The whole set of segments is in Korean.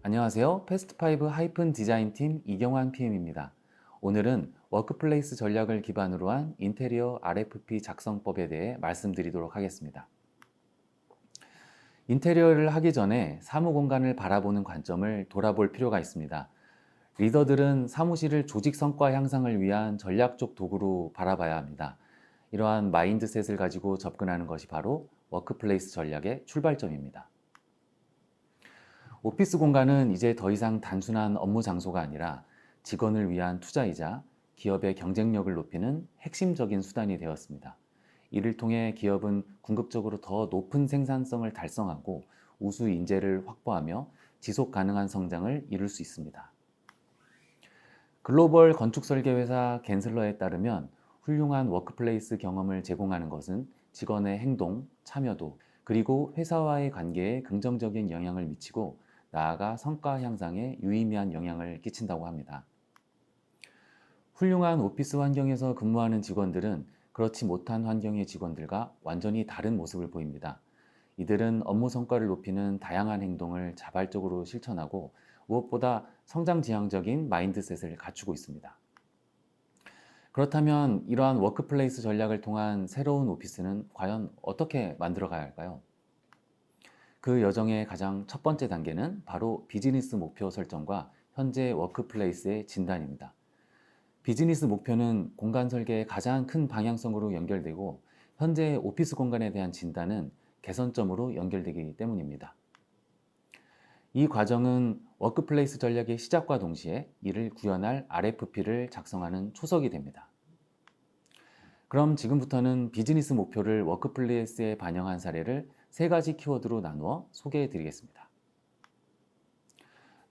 안녕하세요. 패스트5 하이픈 디자인팀 이경환 PM입니다. 오늘은 워크플레이스 전략을 기반으로 한 인테리어 RFP 작성법에 대해 말씀드리도록 하겠습니다. 인테리어를 하기 전에 사무 공간을 바라보는 관점을 돌아볼 필요가 있습니다. 리더들은 사무실을 조직 성과 향상을 위한 전략적 도구로 바라봐야 합니다. 이러한 마인드셋을 가지고 접근하는 것이 바로 워크플레이스 전략의 출발점입니다. 오피스 공간은 이제 더 이상 단순한 업무 장소가 아니라 직원을 위한 투자이자 기업의 경쟁력을 높이는 핵심적인 수단이 되었습니다. 이를 통해 기업은 궁극적으로 더 높은 생산성을 달성하고 우수 인재를 확보하며 지속 가능한 성장을 이룰 수 있습니다. 글로벌 건축 설계 회사 겐슬러에 따르면 훌륭한 워크플레이스 경험을 제공하는 것은 직원의 행동, 참여도, 그리고 회사와의 관계에 긍정적인 영향을 미치고 나아가 성과 향상에 유의미한 영향을 끼친다고 합니다. 훌륭한 오피스 환경에서 근무하는 직원들은 그렇지 못한 환경의 직원들과 완전히 다른 모습을 보입니다. 이들은 업무 성과를 높이는 다양한 행동을 자발적으로 실천하고 무엇보다 성장 지향적인 마인드셋을 갖추고 있습니다. 그렇다면 이러한 워크플레이스 전략을 통한 새로운 오피스는 과연 어떻게 만들어 가야 할까요? 그 여정의 가장 첫 번째 단계는 바로 비즈니스 목표 설정과 현재 워크플레이스의 진단입니다. 비즈니스 목표는 공간 설계의 가장 큰 방향성으로 연결되고 현재 오피스 공간에 대한 진단은 개선점으로 연결되기 때문입니다. 이 과정은 워크플레이스 전략의 시작과 동시에 이를 구현할 RFP를 작성하는 초석이 됩니다. 그럼 지금부터는 비즈니스 목표를 워크플레이스에 반영한 사례를 세 가지 키워드로 나누어 소개해 드리겠습니다.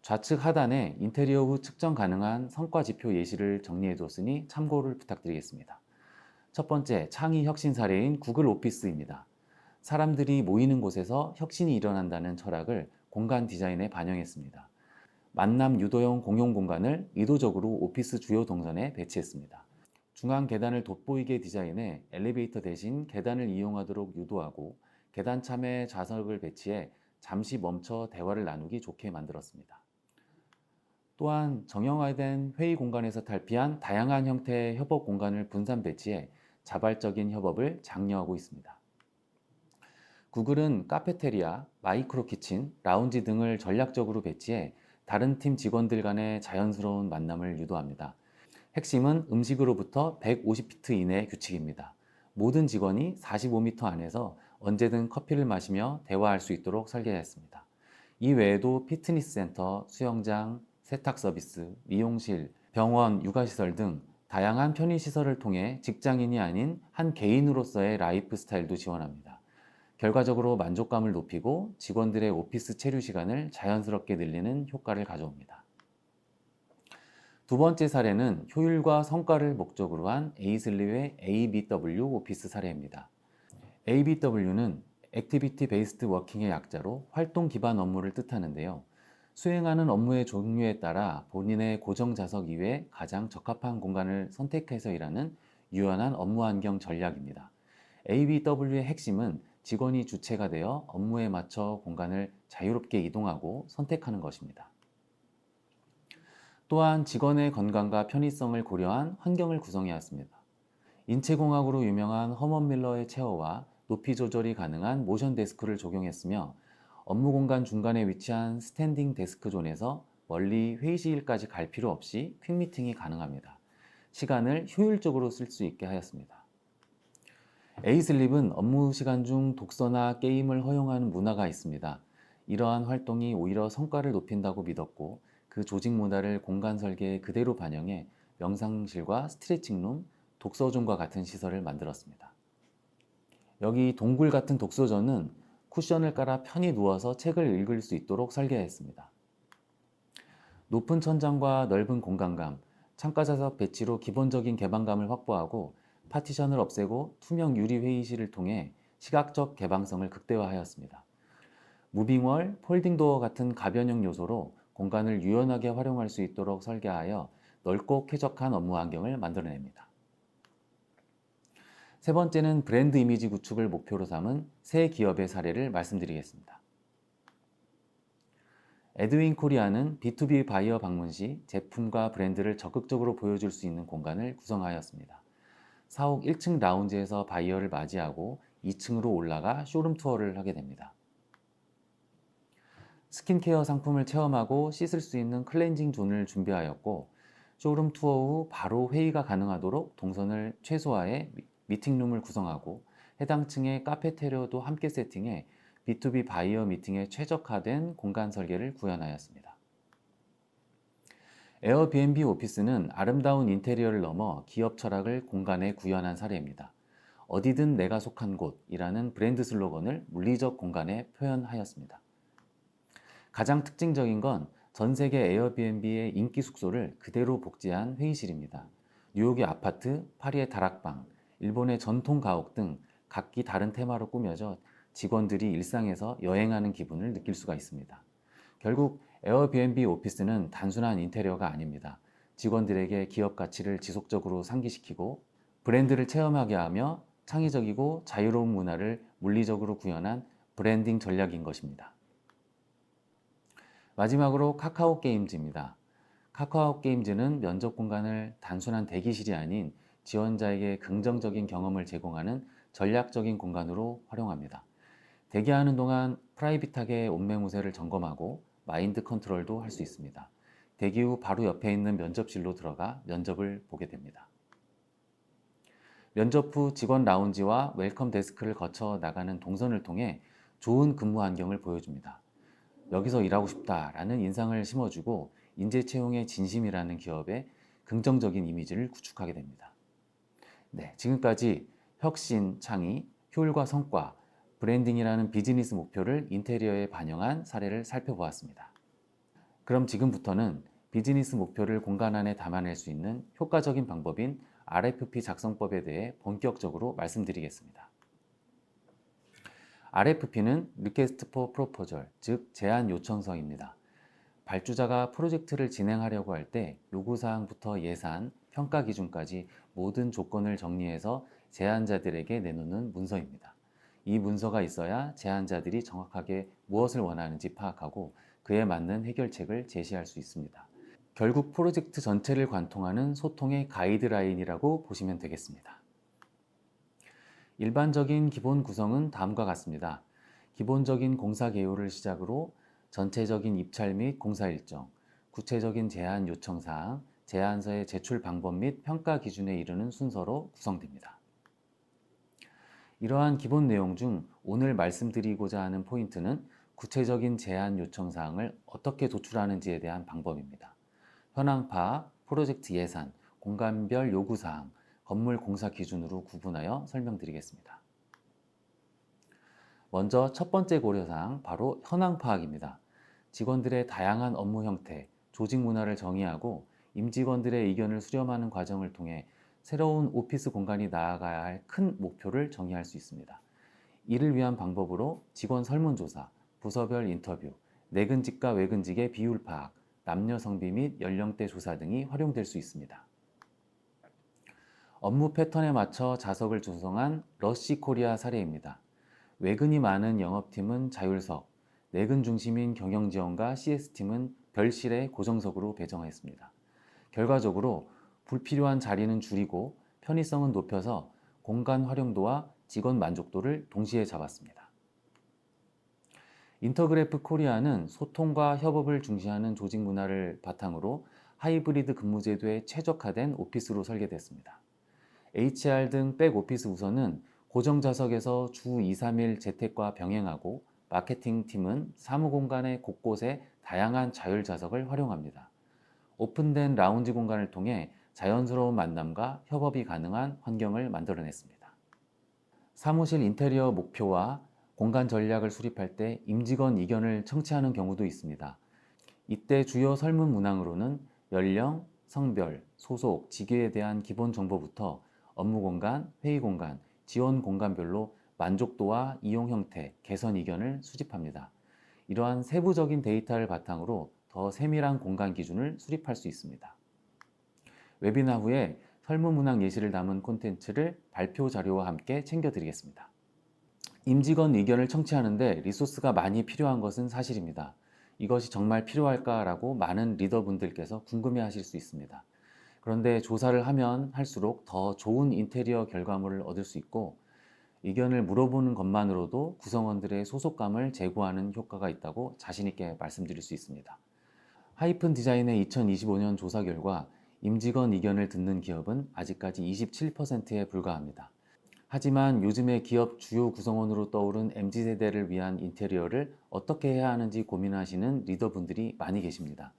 좌측 하단에 인테리어 후 측정 가능한 성과 지표 예시를 정리해 뒀으니 참고를 부탁드리겠습니다. 첫 번째, 창의 혁신 사례인 구글 오피스입니다. 사람들이 모이는 곳에서 혁신이 일어난다는 철학을 공간 디자인에 반영했습니다. 만남 유도형 공용 공간을 의도적으로 오피스 주요 동선에 배치했습니다. 중앙 계단을 돋보이게 디자인해 엘리베이터 대신 계단을 이용하도록 유도하고 계단 참에 좌석을 배치해 잠시 멈춰 대화를 나누기 좋게 만들었습니다. 또한 정형화된 회의 공간에서 탈피한 다양한 형태의 협업 공간을 분산 배치해 자발적인 협업을 장려하고 있습니다. 구글은 카페테리아, 마이크로 키친, 라운지 등을 전략적으로 배치해 다른 팀 직원들 간의 자연스러운 만남을 유도합니다. 핵심은 음식으로부터 150피트 이내 규칙입니다. 모든 직원이 45m 안에서 언제든 커피를 마시며 대화할 수 있도록 설계했습니다. 이 외에도 피트니스 센터, 수영장, 세탁 서비스, 미용실, 병원, 육아시설 등 다양한 편의시설을 통해 직장인이 아닌 한 개인으로서의 라이프 스타일도 지원합니다. 결과적으로 만족감을 높이고 직원들의 오피스 체류 시간을 자연스럽게 늘리는 효과를 가져옵니다. 두 번째 사례는 효율과 성과를 목적으로 한 에이슬리의 ABW 오피스 사례입니다. ABW는 액티비티 베이스드 워킹의 약자로 활동 기반 업무를 뜻하는데요. 수행하는 업무의 종류에 따라 본인의 고정 좌석 이외에 가장 적합한 공간을 선택해서 일하는 유연한 업무 환경 전략입니다. ABW의 핵심은 직원이 주체가 되어 업무에 맞춰 공간을 자유롭게 이동하고 선택하는 것입니다. 또한 직원의 건강과 편의성을 고려한 환경을 구성해야 했습니다. 인체공학으로 유명한 허먼 밀러의 체어와 높이 조절이 가능한 모션 데스크를 적용했으며 업무 공간 중간에 위치한 스탠딩 데스크 존에서 멀리 회의실까지 갈 필요 없이 퀵미팅이 가능합니다. 시간을 효율적으로 쓸 수 있게 하였습니다. 에이슬립은 업무 시간 중 독서나 게임을 허용하는 문화가 있습니다. 이러한 활동이 오히려 성과를 높인다고 믿었고 그 조직 문화를 공간 설계에 그대로 반영해 명상실과 스트레칭룸, 독서존과 같은 시설을 만들었습니다. 여기 동굴 같은 독서존은 쿠션을 깔아 편히 누워서 책을 읽을 수 있도록 설계했습니다. 높은 천장과 넓은 공간감, 창가 좌석 배치로 기본적인 개방감을 확보하고 파티션을 없애고 투명 유리 회의실을 통해 시각적 개방성을 극대화하였습니다. 무빙월, 폴딩도어 같은 가변형 요소로 공간을 유연하게 활용할 수 있도록 설계하여 넓고 쾌적한 업무 환경을 만들어냅니다. 세 번째는 브랜드 이미지 구축을 목표로 삼은 새 기업의 사례를 말씀드리겠습니다. 에드윈 코리아는 B2B 바이어 방문 시 제품과 브랜드를 적극적으로 보여줄 수 있는 공간을 구성하였습니다. 사옥 1층 라운지에서 바이어를 맞이하고 2층으로 올라가 쇼룸 투어를 하게 됩니다. 스킨케어 상품을 체험하고 씻을 수 있는 클렌징 존을 준비하였고, 쇼룸 투어 후 바로 회의가 가능하도록 동선을 최소화해 미팅룸을 구성하고 해당 층의 카페테리아도 함께 세팅해 B2B 바이어 미팅에 최적화된 공간 설계를 구현하였습니다. 에어비앤비 오피스는 아름다운 인테리어를 넘어 기업 철학을 공간에 구현한 사례입니다. 어디든 내가 속한 곳이라는 브랜드 슬로건을 물리적 공간에 표현하였습니다. 가장 특징적인 건 전 세계 에어비앤비의 인기 숙소를 그대로 복제한 회의실입니다. 뉴욕의 아파트, 파리의 다락방, 일본의 전통 가옥 등 각기 다른 테마로 꾸며져 직원들이 일상에서 여행하는 기분을 느낄 수가 있습니다. 결국 에어비앤비 오피스는 단순한 인테리어가 아닙니다. 직원들에게 기업 가치를 지속적으로 상기시키고 브랜드를 체험하게 하며 창의적이고 자유로운 문화를 물리적으로 구현한 브랜딩 전략인 것입니다. 마지막으로 카카오 게임즈입니다. 카카오 게임즈는 면접 공간을 단순한 대기실이 아닌 지원자에게 긍정적인 경험을 제공하는 전략적인 공간으로 활용합니다. 대기하는 동안 프라이빗하게 옷매무새를 점검하고 마인드 컨트롤도 할 수 있습니다. 대기 후 바로 옆에 있는 면접실로 들어가 면접을 보게 됩니다. 면접 후 직원 라운지와 웰컴 데스크를 거쳐 나가는 동선을 통해 좋은 근무 환경을 보여줍니다. 여기서 일하고 싶다라는 인상을 심어주고 인재 채용의 진심이라는 기업의 긍정적인 이미지를 구축하게 됩니다. 네, 지금까지 혁신, 창의, 효율과 성과, 브랜딩이라는 비즈니스 목표를 인테리어에 반영한 사례를 살펴보았습니다. 그럼 지금부터는 비즈니스 목표를 공간 안에 담아낼 수 있는 효과적인 방법인 RFP 작성법에 대해 본격적으로 말씀드리겠습니다. RFP는 Request for Proposal, 즉 제안 요청서입니다. 발주자가 프로젝트를 진행하려고 할 때 요구사항부터 예산, 평가 기준까지 모든 조건을 정리해서 제안자들에게 내놓는 문서입니다. 이 문서가 있어야 제안자들이 정확하게 무엇을 원하는지 파악하고 그에 맞는 해결책을 제시할 수 있습니다. 결국 프로젝트 전체를 관통하는 소통의 가이드라인이라고 보시면 되겠습니다. 일반적인 기본 구성은 다음과 같습니다. 기본적인 공사 개요를 시작으로 전체적인 입찰 및 공사 일정, 구체적인 제안 요청 사항, 제안서의 제출 방법 및 평가 기준에 이르는 순서로 구성됩니다. 이러한 기본 내용 중 오늘 말씀드리고자 하는 포인트는 구체적인 제안 요청 사항을 어떻게 도출하는지에 대한 방법입니다. 현황 파악, 프로젝트 예산, 공간별 요구 사항, 건물 공사 기준으로 구분하여 설명드리겠습니다. 먼저 첫 번째 고려사항 바로 현황 파악입니다. 직원들의 다양한 업무 형태, 조직 문화를 정의하고 임직원들의 의견을 수렴하는 과정을 통해 새로운 오피스 공간이 나아가야 할 큰 목표를 정의할 수 있습니다. 이를 위한 방법으로 직원 설문조사, 부서별 인터뷰, 내근직과 외근직의 비율 파악, 남녀 성비 및 연령대 조사 등이 활용될 수 있습니다. 업무 패턴에 맞춰 좌석을 조성한 러쉬 코리아 사례입니다. 외근이 많은 영업팀은 자율석, 내근 중심인 경영지원과 CS팀은 별실에 고정석으로 배정했습니다. 결과적으로 불필요한 자리는 줄이고 편의성은 높여서 공간 활용도와 직원 만족도를 동시에 잡았습니다. 인터그래프 코리아는 소통과 협업을 중시하는 조직 문화를 바탕으로 하이브리드 근무 제도에 최적화된 오피스로 설계됐습니다. HR 등 백오피스 부서는 고정 좌석에서 주 2, 3일 재택과 병행하고 마케팅 팀은 사무공간의 곳곳에 다양한 자율 좌석을 활용합니다. 오픈된 라운지 공간을 통해 자연스러운 만남과 협업이 가능한 환경을 만들어냈습니다. 사무실 인테리어 목표와 공간 전략을 수립할 때 임직원 의견을 청취하는 경우도 있습니다. 이때 주요 설문 문항으로는 연령, 성별, 소속, 직위에 대한 기본 정보부터 업무 공간, 회의 공간, 지원 공간별로 만족도와 이용 형태, 개선 의견을 수집합니다. 이러한 세부적인 데이터를 바탕으로 더 세밀한 공간 기준을 수립할 수 있습니다. 웨비나 후에 설문 문항 예시를 담은 콘텐츠를 발표 자료와 함께 챙겨드리겠습니다. 임직원 의견을 청취하는데 리소스가 많이 필요한 것은 사실입니다. 이것이 정말 필요할까라고 많은 리더분들께서 궁금해하실 수 있습니다. 그런데 조사를 하면 할수록 더 좋은 인테리어 결과물을 얻을 수 있고 의견을 물어보는 것만으로도 구성원들의 소속감을 제고하는 효과가 있다고 자신 있게 말씀드릴 수 있습니다. 하이픈 디자인의 2025년 조사 결과 임직원 의견을 듣는 기업은 아직까지 27%에 불과합니다. 하지만 요즘의 기업 주요 구성원으로 떠오른 MZ세대를 위한 인테리어를 어떻게 해야 하는지 고민하시는 리더분들이 많이 계십니다.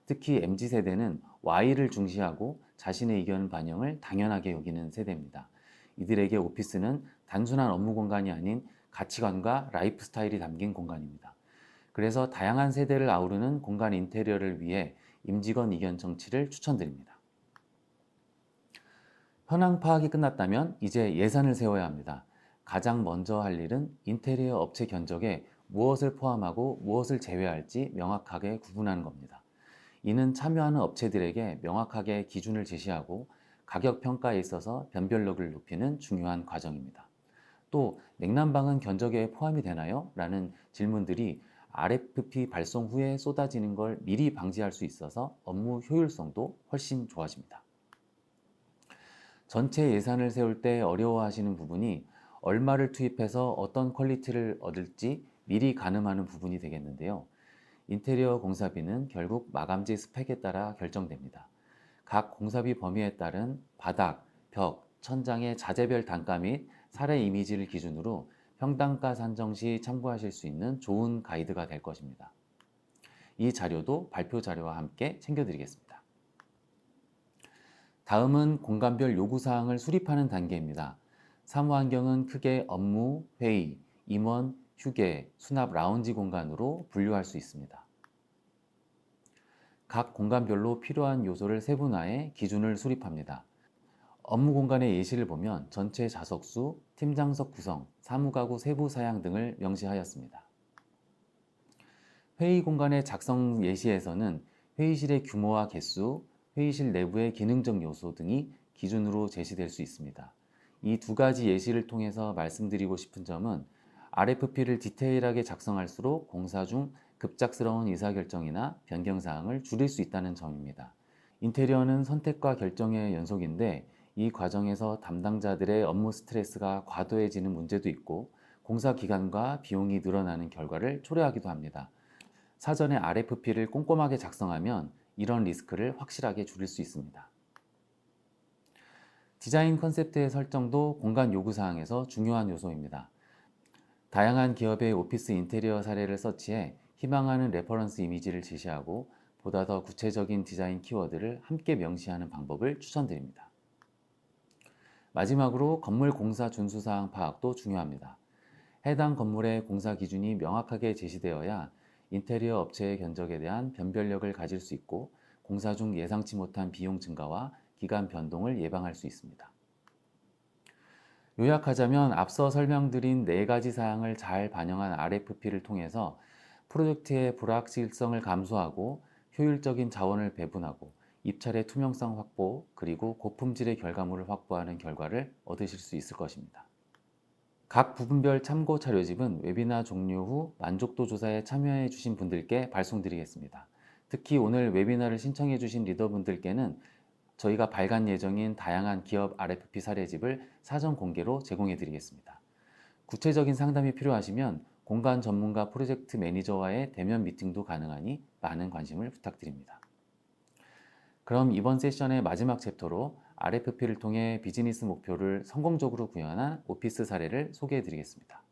특히 MZ세대는 Y를 중시하고 자신의 의견 반영을 당연하게 여기는 세대입니다. 이들에게 오피스는 단순한 업무 공간이 아닌 가치관과 라이프 스타일이 담긴 공간입니다. 그래서 다양한 세대를 아우르는 공간 인테리어를 위해 임직원 의견 청취를 추천드립니다. 현황 파악이 끝났다면 이제 예산을 세워야 합니다. 가장 먼저 할 일은 인테리어 업체 견적에 무엇을 포함하고 무엇을 제외할지 명확하게 구분하는 겁니다. 이는 참여하는 업체들에게 명확하게 기준을 제시하고 가격 평가에 있어서 변별력을 높이는 중요한 과정입니다. 또 냉난방은 견적에 포함이 되나요? 라는 질문들이 RFP 발송 후에 쏟아지는 걸 미리 방지할 수 있어서 업무 효율성도 훨씬 좋아집니다. 전체 예산을 세울 때 어려워하시는 부분이 얼마를 투입해서 어떤 퀄리티를 얻을지 미리 가늠하는 부분이 되겠는데요. 인테리어 공사비는 결국 마감지 스펙에 따라 결정됩니다. 각 공사비 범위에 따른 바닥, 벽, 천장의 자재별 단가 및 사례 이미지를 기준으로 평당가 산정 시 참고하실 수 있는 좋은 가이드가 될 것입니다. 이 자료도 발표 자료와 함께 챙겨드리겠습니다. 다음은 공간별 요구사항을 수립하는 단계입니다. 사무환경은 크게 업무, 회의, 임원, 휴게, 수납 라운지 공간으로 분류할 수 있습니다. 각 공간별로 필요한 요소를 세분화해 기준을 수립합니다. 업무 공간의 예시를 보면 전체 좌석수, 팀장석 구성, 사무가구 세부 사양 등을 명시하였습니다. 회의 공간의 작성 예시에서는 회의실의 규모와 개수, 회의실 내부의 기능적 요소 등이 기준으로 제시될 수 있습니다. 이 두 가지 예시를 통해서 말씀드리고 싶은 점은 RFP를 디테일하게 작성할수록 공사 중 급작스러운 의사결정이나 변경사항을 줄일 수 있다는 점입니다. 인테리어는 선택과 결정의 연속인데 이 과정에서 담당자들의 업무 스트레스가 과도해지는 문제도 있고 공사 기간과 비용이 늘어나는 결과를 초래하기도 합니다. 사전에 RFP를 꼼꼼하게 작성하면 이런 리스크를 확실하게 줄일 수 있습니다. 디자인 컨셉트의 설정도 공간 요구사항에서 중요한 요소입니다. 다양한 기업의 오피스 인테리어 사례를 서치해 희망하는 레퍼런스 이미지를 제시하고 보다 더 구체적인 디자인 키워드를 함께 명시하는 방법을 추천드립니다. 마지막으로 건물 공사 준수사항 파악도 중요합니다. 해당 건물의 공사 기준이 명확하게 제시되어야 인테리어 업체의 견적에 대한 변별력을 가질 수 있고 공사 중 예상치 못한 비용 증가와 기간 변동을 예방할 수 있습니다. 요약하자면 앞서 설명드린 4가지 사항을 잘 반영한 RFP를 통해서 프로젝트의 불확실성을 감소하고 효율적인 자원을 배분하고 입찰의 투명성 확보 그리고 고품질의 결과물을 확보하는 결과를 얻으실 수 있을 것입니다. 각 부분별 참고 자료집은 웨비나 종료 후 만족도 조사에 참여해 주신 분들께 발송드리겠습니다. 특히 오늘 웨비나를 신청해 주신 리더분들께는 저희가 발간 예정인 다양한 기업 RFP 사례집을 사전 공개로 제공해 드리겠습니다. 구체적인 상담이 필요하시면 공간 전문가 프로젝트 매니저와의 대면 미팅도 가능하니 많은 관심을 부탁드립니다. 그럼 이번 세션의 마지막 챕터로 RFP를 통해 비즈니스 목표를 성공적으로 구현한 오피스 사례를 소개해 드리겠습니다.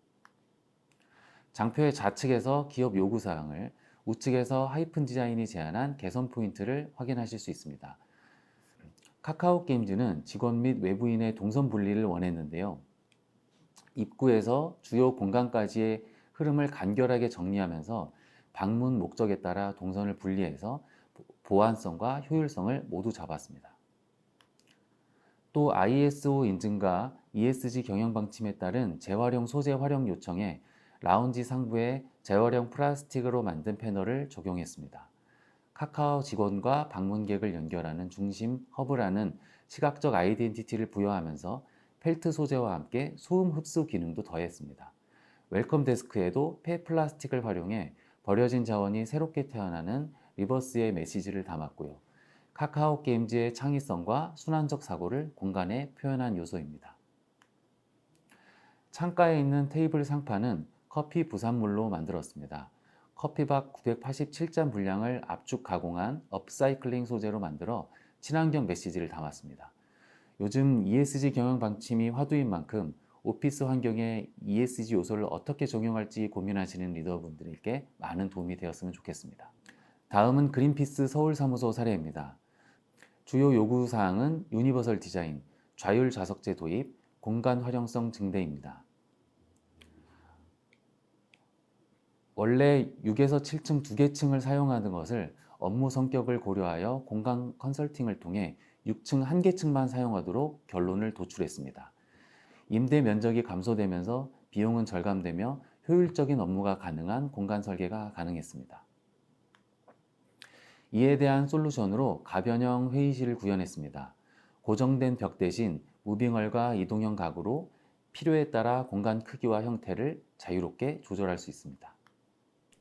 장표의 좌측에서 기업 요구사항을, 우측에서 하이픈 디자인이 제안한 개선 포인트를 확인하실 수 있습니다. 카카오 게임즈는 직원 및 외부인의 동선 분리를 원했는데요. 입구에서 주요 공간까지의 흐름을 간결하게 정리하면서 방문 목적에 따라 동선을 분리해서 보안성과 효율성을 모두 잡았습니다. 또 ISO 인증과 ESG 경영 방침에 따른 재활용 소재 활용 요청에 라운지 상부에 재활용 플라스틱으로 만든 패널을 적용했습니다. 카카오 직원과 방문객을 연결하는 중심 허브라는 시각적 아이덴티티를 부여하면서 펠트 소재와 함께 소음 흡수 기능도 더했습니다. 웰컴 데스크에도 폐 플라스틱을 활용해 버려진 자원이 새롭게 태어나는 리버스의 메시지를 담았고요. 카카오 게임즈의 창의성과 순환적 사고를 공간에 표현한 요소입니다. 창가에 있는 테이블 상판은 커피 부산물로 만들었습니다. 커피박 987잔 분량을 압축 가공한 업사이클링 소재로 만들어 친환경 메시지를 담았습니다. 요즘 ESG 경영 방침이 화두인 만큼 오피스 환경에 ESG 요소를 어떻게 적용할지 고민하시는 리더분들에게 많은 도움이 되었으면 좋겠습니다. 다음은 그린피스 서울 사무소 사례입니다. 주요 요구사항은 유니버설 디자인, 좌율 좌석제 도입, 공간 활용성 증대입니다. 원래 6에서 7층 2개 층을 사용하는 것을 업무 성격을 고려하여 공간 컨설팅을 통해 6층 1개층만 사용하도록 결론을 도출했습니다. 임대 면적이 감소되면서 비용은 절감되며 효율적인 업무가 가능한 공간 설계가 가능했습니다. 이에 대한 솔루션으로 가변형 회의실을 구현했습니다. 고정된 벽 대신 무빙얼과 이동형 가구로 필요에 따라 공간 크기와 형태를 자유롭게 조절할 수 있습니다.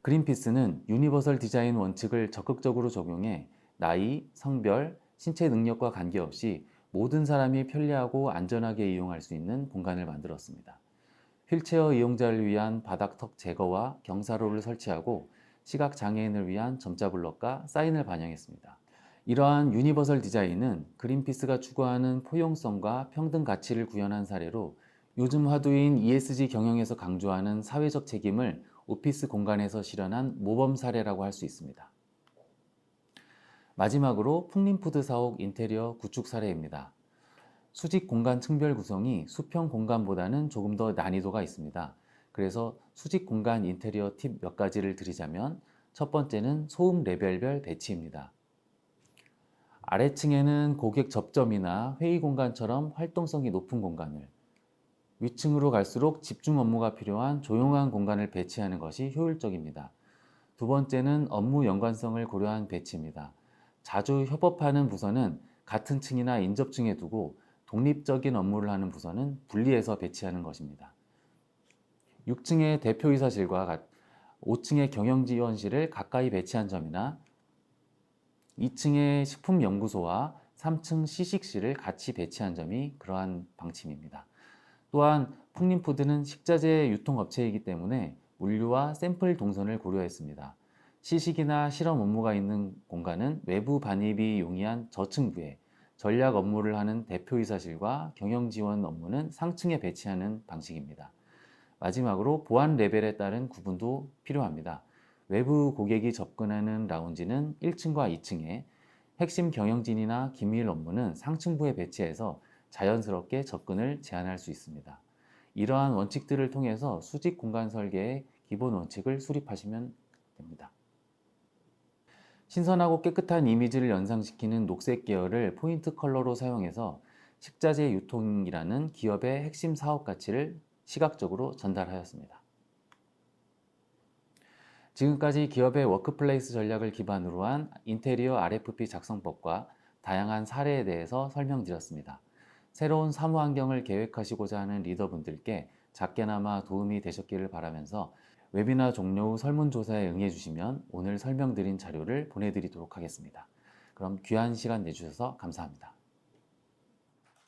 그린피스는 유니버설 디자인 원칙을 적극적으로 적용해 나이, 성별, 신체 능력과 관계없이 모든 사람이 편리하고 안전하게 이용할 수 있는 공간을 만들었습니다. 휠체어 이용자를 위한 바닥턱 제거와 경사로를 설치하고 시각장애인을 위한 점자 블럭과 사인을 반영했습니다. 이러한 유니버설 디자인은 그린피스가 추구하는 포용성과 평등 가치를 구현한 사례로 요즘 화두인 ESG 경영에서 강조하는 사회적 책임을 오피스 공간에서 실현한 모범 사례라고 할 수 있습니다. 마지막으로 풍림푸드 사옥 인테리어 구축 사례입니다. 수직 공간 층별 구성이 수평 공간보다는 조금 더 난이도가 있습니다. 그래서 수직 공간 인테리어 팁 몇 가지를 드리자면 첫 번째는 소음 레벨별 배치입니다. 아래층에는 고객 접점이나 회의 공간처럼 활동성이 높은 공간을, 위층으로 갈수록 집중 업무가 필요한 조용한 공간을 배치하는 것이 효율적입니다. 두 번째는 업무 연관성을 고려한 배치입니다. 자주 협업하는 부서는 같은 층이나 인접층에 두고 독립적인 업무를 하는 부서는 분리해서 배치하는 것입니다. 6층의 대표이사실과 5층의 경영지원실을 가까이 배치한 점이나 2층의 식품연구소와 3층 시식실을 같이 배치한 점이 그러한 방침입니다. 또한 풍림푸드는 식자재 유통업체이기 때문에 물류와 샘플 동선을 고려했습니다. 시식이나 실험 업무가 있는 공간은 외부 반입이 용이한 저층부에, 전략 업무를 하는 대표이사실과 경영지원 업무는 상층에 배치하는 방식입니다. 마지막으로 보안 레벨에 따른 구분도 필요합니다. 외부 고객이 접근하는 라운지는 1층과 2층에, 핵심 경영진이나 기밀 업무는 상층부에 배치해서 자연스럽게 접근을 제한할 수 있습니다. 이러한 원칙들을 통해서 수직 공간 설계의 기본 원칙을 수립하시면 됩니다. 신선하고 깨끗한 이미지를 연상시키는 녹색 계열을 포인트 컬러로 사용해서 식자재 유통이라는 기업의 핵심 사업 가치를 시각적으로 전달하였습니다. 지금까지 기업의 워크플레이스 전략을 기반으로 한 인테리어 RFP 작성법과 다양한 사례에 대해서 설명드렸습니다. 새로운 사무 환경을 계획하시고자 하는 리더분들께 작게나마 도움이 되셨기를 바라면서 웨비나 종료 후 설문조사에 응해주시면 오늘 설명드린 자료를 보내드리도록 하겠습니다. 그럼 귀한 시간 내주셔서 감사합니다.